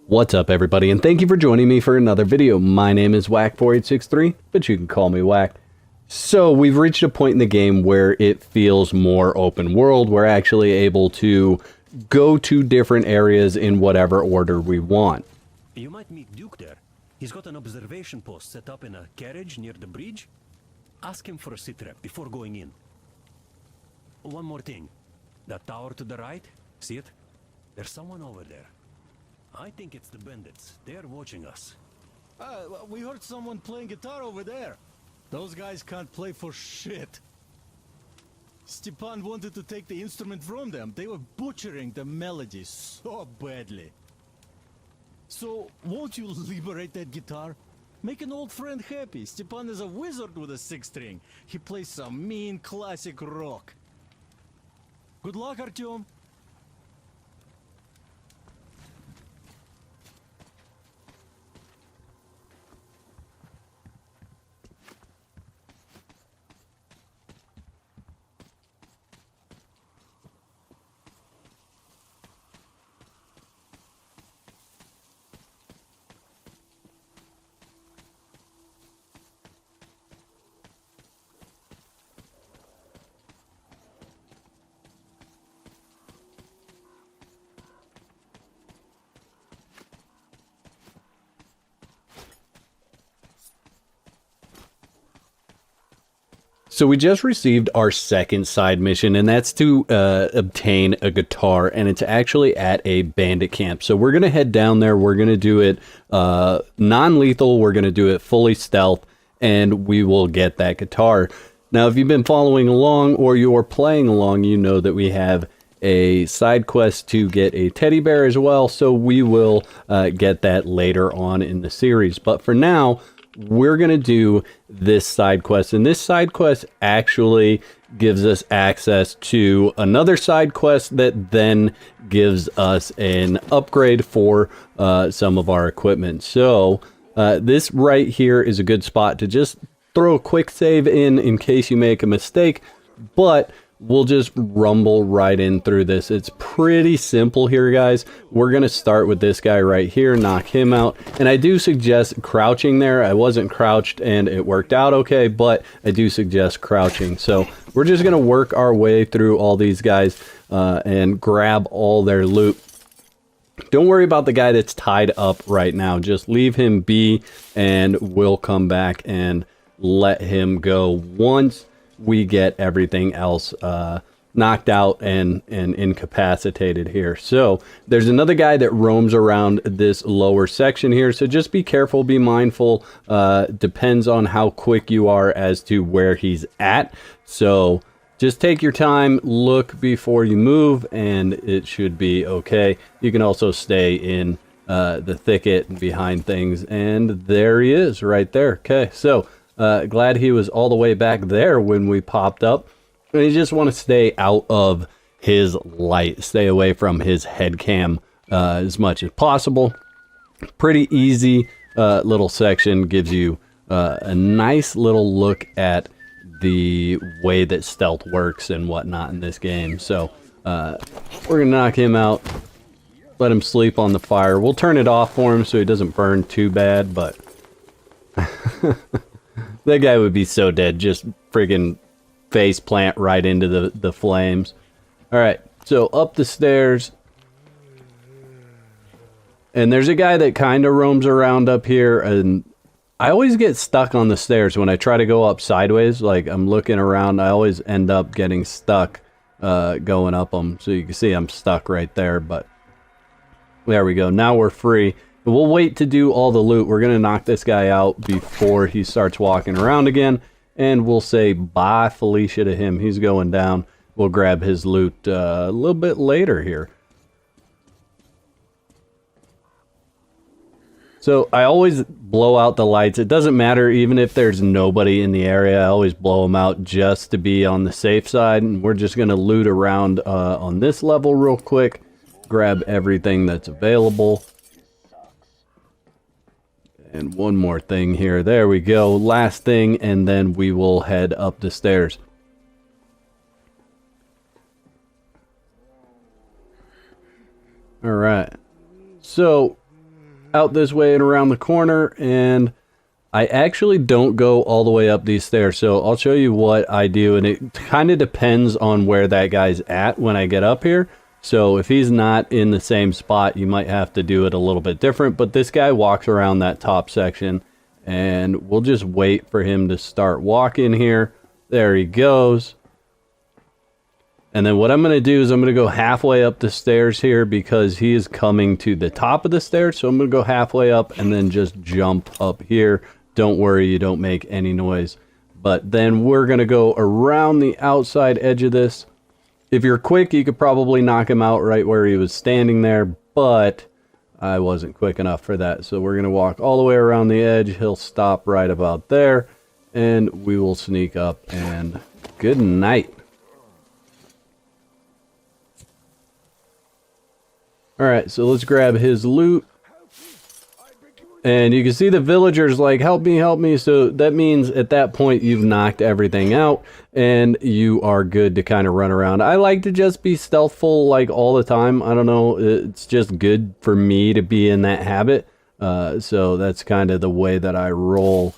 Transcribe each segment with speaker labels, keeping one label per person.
Speaker 1: What's up everybody, and thank you for joining me for another video. My name is Whack4863, but you can call me Whack. So we've reached a point in the game where it feels more open world. We're actually able to go to different areas in whatever order we want.
Speaker 2: You might meet Duke there. He's got an observation post set up in a carriage near the bridge. Ask him for a sit rep before going in. One more thing. That tower to the right, see it? There's someone over there. I think it's the bandits. They're watching us.
Speaker 3: We heard someone playing guitar over there. Those guys can't play for shit. Stepan wanted to take the instrument from them. They were butchering the melodies so badly. So, won't you liberate that guitar? Make an old friend happy. Stepan is a wizard with a six string. He plays some mean classic rock. Good luck, Artyom.
Speaker 1: So we just received our second side mission, and that's to obtain a guitar, and it's actually at a bandit camp. So we're going to head down there. We're going to do it non-lethal. We're going to do it fully stealth, and we will get that guitar. Now, if you've been following along or you're playing along, you know that we have a side quest to get a teddy bear as well. So we will get that later on in the series. But for now, we're going to do this side quest, and this side quest actually gives us access to another side quest that then gives us an upgrade for some of our equipment. So this right here is a good spot to just throw a quick save in case you make a mistake, but we'll just rumble right in through this. It's pretty simple here, guys. We're going to start with this guy right here, knock him out. And I do suggest crouching there. I wasn't crouched and it worked out okay, but I do suggest crouching. So we're just going to work our way through all these guys and grab all their loot. Don't worry about the guy that's tied up right now. Just leave him be and we'll come back and let him go once we get everything else knocked out and incapacitated here. So there's another guy that roams around this lower section here, so just be careful, be mindful. Depends on how quick you are as to where he's at, so just take your time, look before you move, and it should be okay. You can also stay in the thicket behind things, and there he is right there. Okay, so glad he was all the way back there when we popped up. And you just want to stay out of his light. Stay away from his head cam as much as possible. Pretty easy little section. Gives you a nice little look at the way that stealth works and whatnot in this game. So we're going to knock him out. Let him sleep on the fire. We'll turn it off for him so he doesn't burn too bad, but that guy would be so dead, just friggin' face plant right into the flames. Alright, so up the stairs. And there's a guy that kind of roams around up here, and I always get stuck on the stairs when I try to go up sideways. Like, I'm looking around, I always end up getting stuck going up them. So you can see I'm stuck right there, but there we go. Now we're free. We'll wait to do all the loot. We're going to knock this guy out before he starts walking around again. And we'll say bye, Felicia, to him. He's going down. We'll grab his loot a little bit later here. So I always blow out the lights. It doesn't matter even if there's nobody in the area. I always blow them out just to be on the safe side. And we're just going to loot around on this level real quick. Grab everything that's available. And one more thing here. There we go. Last thing, and then we will head up the stairs. All right. So out this way and around the corner, and I actually don't go all the way up these stairs, so I'll show you what I do, and it kind of depends on where that guy's at when I get up here. So if he's not in the same spot, you might have to do it a little bit different, but this guy walks around that top section, and we'll just wait for him to start walking here. There he goes. And then what I'm going to do is I'm going to go halfway up the stairs here because he is coming to the top of the stairs. So I'm going to go halfway up and then just jump up here. Don't worry, you don't make any noise. But then we're going to go around the outside edge of this. If you're quick, you could probably knock him out right where he was standing there, but I wasn't quick enough for that. So we're going to walk all the way around the edge. He'll stop right about there, and we will sneak up, and good night. Alright, so let's grab his loot. And you can see the villagers like, help me, help me. So that means at that point you've knocked everything out and you are good to kind of run around. I like to just be stealthful like all the time. I don't know, it's just good for me to be in that habit. So that's kind of the way that I roll.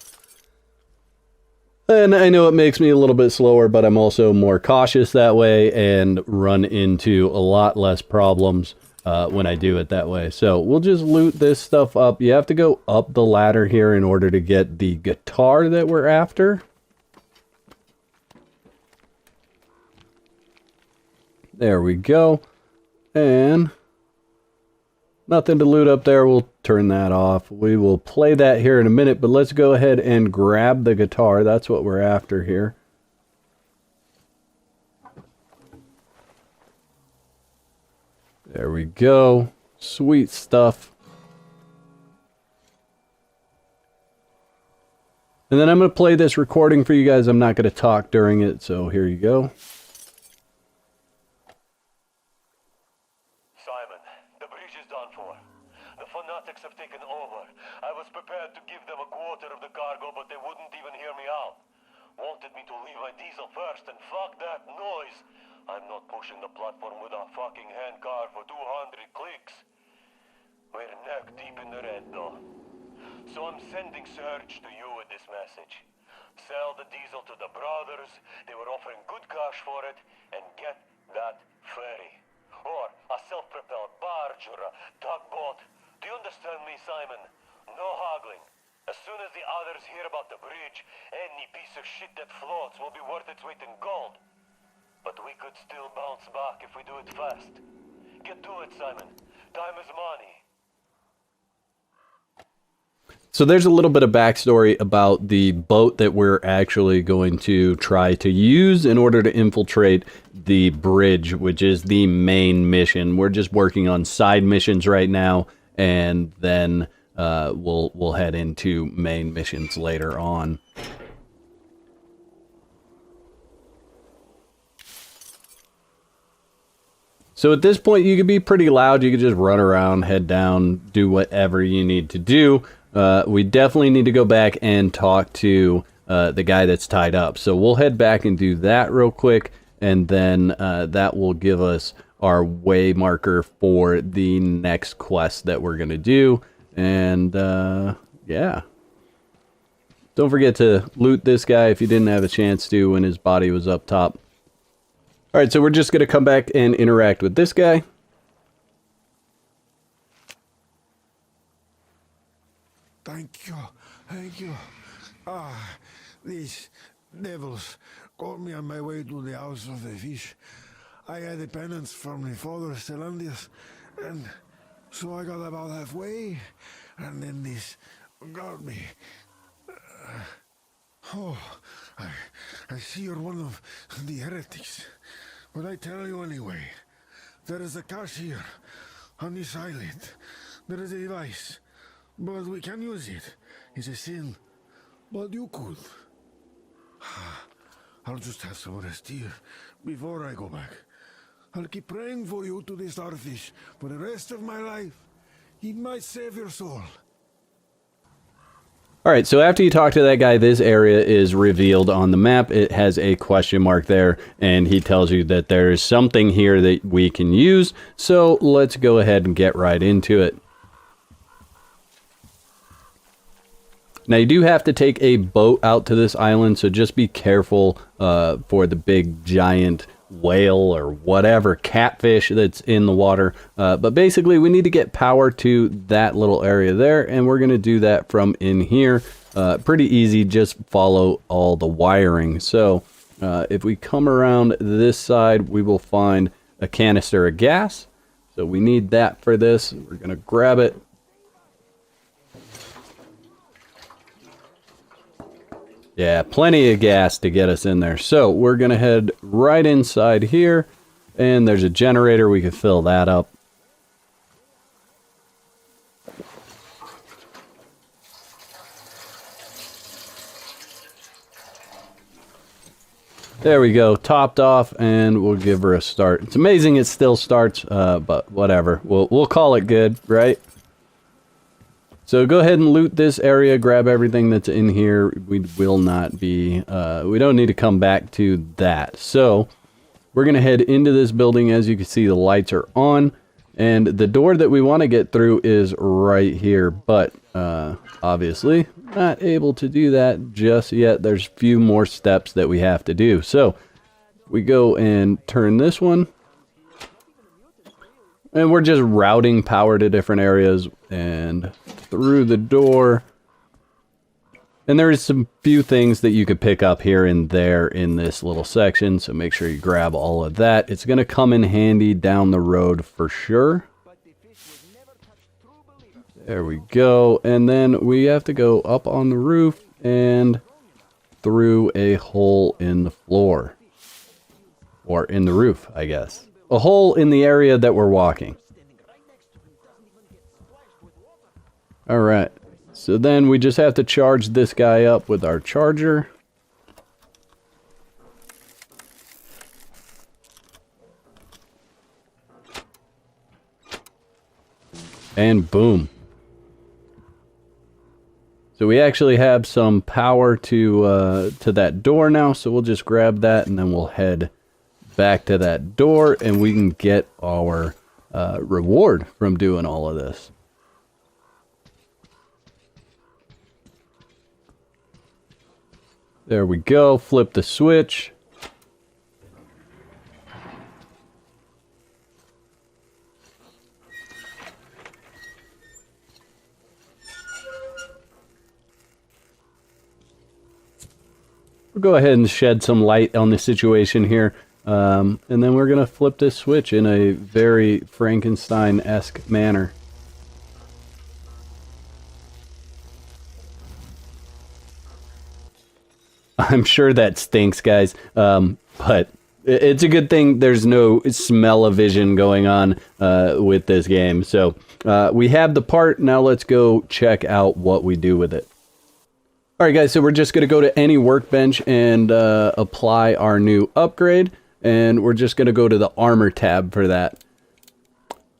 Speaker 1: And I know it makes me a little bit slower, but I'm also more cautious that way and run into a lot less problems when I do it that way. So we'll just loot this stuff up. You have to go up the ladder here in order to get the guitar that we're after. There we go. And nothing to loot up there. We'll turn that off. We will play that here in a minute, but let's go ahead and grab the guitar. That's what we're after here. There we go. Sweet stuff. And then I'm going to play this recording for you guys. I'm not going to talk during it, so here you go.
Speaker 4: Simon, the bridge is done for. The fanatics have taken over. I was prepared to give them a quarter of the cargo, but they wouldn't even hear me out. Wanted me to leave my diesel first, and fuck that noise. I'm not pushing the platform with a fucking handcar for 200 clicks. We're neck deep in the red, though. So I'm sending Surge to you with this message. Sell the diesel to the brothers. They were offering good cash for it, and get that ferry. Or a self-propelled barge or a tugboat. Do you understand me, Simon? No haggling. As soon as the others hear about the bridge, any piece of shit that floats will be worth its weight in gold. But we could still bounce back if we do it fast. Get to it, Simon. Time is money.
Speaker 1: So there's a little bit of backstory about the boat that we're actually going to try to use in order to infiltrate the bridge, which is the main mission. We're just working on side missions right now, and then we'll head into main missions later on. So at this point, you could be pretty loud. You could just run around, head down, do whatever you need to do. We definitely need to go back and talk to the guy that's tied up. So we'll head back and do that real quick, and then that will give us our way marker for the next quest that we're going to do. And yeah. Don't forget to loot this guy if you didn't have a chance to when his body was up top. Alright, so we're just going to come back and interact with this guy.
Speaker 5: Thank you, thank you. These devils caught me on my way to the house of the fish. I had a penance from the father Stellandius, and so I got about halfway, and then this got me. I see you're one of the heretics, but I tell you anyway, there is a cache here, on this island. There is a device, but we can use it. It's a sin, but you could. I'll just have some rest here before I go back. I'll keep praying for you to the starfish for the rest of my life. He might save your soul.
Speaker 1: Alright, so after you talk to that guy, this area is revealed on the map. It has a question mark there, and he tells you that there's something here that we can use. So let's go ahead and get right into it. Now you do have to take a boat out to this island, so just be careful for the big giant whale or whatever catfish that's in the water. But basically we need to get power to that little area there, and we're going to do that from in here. Pretty easy, just follow all the wiring. So if we come around this side, we will find a canister of gas. So we need that for this. We're going to grab it. Yeah, plenty of gas to get us in there. So we're going to head right inside here, and there's a generator. We could fill that up. There we go, topped off, and we'll give her a start. It's amazing it still starts, but whatever. We'll call it good, right? So go ahead and loot this area, grab everything that's in here. We will not be, we don't need to come back to that. So we're going to head into this building. As you can see, the lights are on, and the door that we want to get through is right here, but obviously not able to do that just yet. There's a few more steps that we have to do. So we go and turn this one, and we're just routing power to different areas and through the door. And there's some few things that you could pick up here and there in this little section, so make sure you grab all of that. It's going to come in handy down the road for sure. There we go. And then we have to go up on the roof and through a hole in the floor. Or in the roof, I guess. A hole in the area that we're walking. Alright. So then we just have to charge this guy up with our charger. And boom. So we actually have some power to that door now, so we'll just grab that and then we'll head back to that door, and we can get our reward from doing all of this. There we go, flip the switch. We'll go ahead and shed some light on the situation here. And then we're going to flip this switch in a very Frankenstein-esque manner. I'm sure that stinks, guys. But it's a good thing there's no smell-o-vision going on with this game. So we have the part. Now let's go check out what we do with it. Alright guys, so we're just going to go to any workbench and apply our new upgrade. And we're just going to go to the armor tab for that.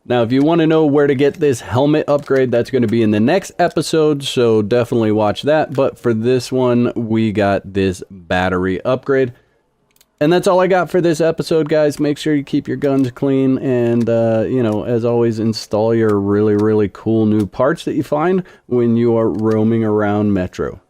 Speaker 1: Now, if you want to know where to get this helmet upgrade, that's going to be in the next episode, so definitely watch that. But for this one, we got this battery upgrade. And that's all I got for this episode, guys. Make sure you keep your guns clean and, you know, as always, install your really, really cool new parts that you find when you are roaming around Metro.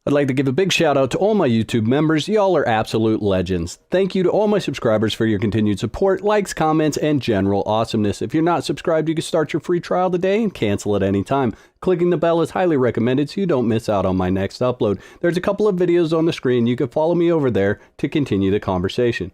Speaker 1: I'd like to give a big shout out to all my YouTube members. Y'all are absolute legends. Thank you to all my subscribers for your continued support, likes, comments, and general awesomeness. If you're not subscribed, you can start your free trial today and cancel at any time. Clicking the bell is highly recommended so you don't miss out on my next upload. There's a couple of videos on the screen. You can follow me over there to continue the conversation.